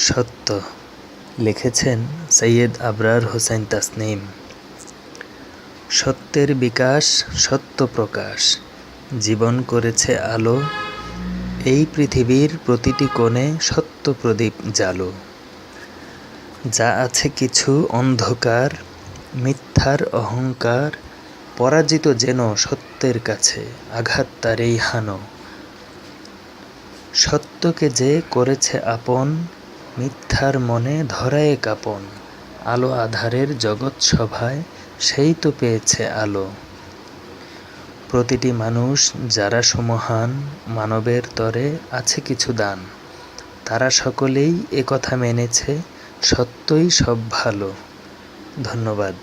সত্য লিখেছেন সৈয়দ আবরার হোসেন তাসনিম। সত্যের বিকাশ, সত্য প্রকাশ, জীবন করেছে আলো। এই পৃথিবীর প্রতিটি কোণে সত্য প্রদীপ জ্বালো। যা আছে কিছু অন্ধকার, মিথ্যার অহংকার, পরাজিত যেন সত্যের কাছে, আঘাত তারেই হানো। সত্যকে যে করেছে আপন, মিথ্যার মনে ধরায় কাঁপন। আলো আঁধারের জগৎ সভায়, সেই তো পেয়েছে আলো। প্রতিটি মানুষ যারা সমহান, মানবের তরে আছে কিছু দান। তারা সকলেই একথা মেনেছে, সত্যই সব ভালো। ধন্যবাদ।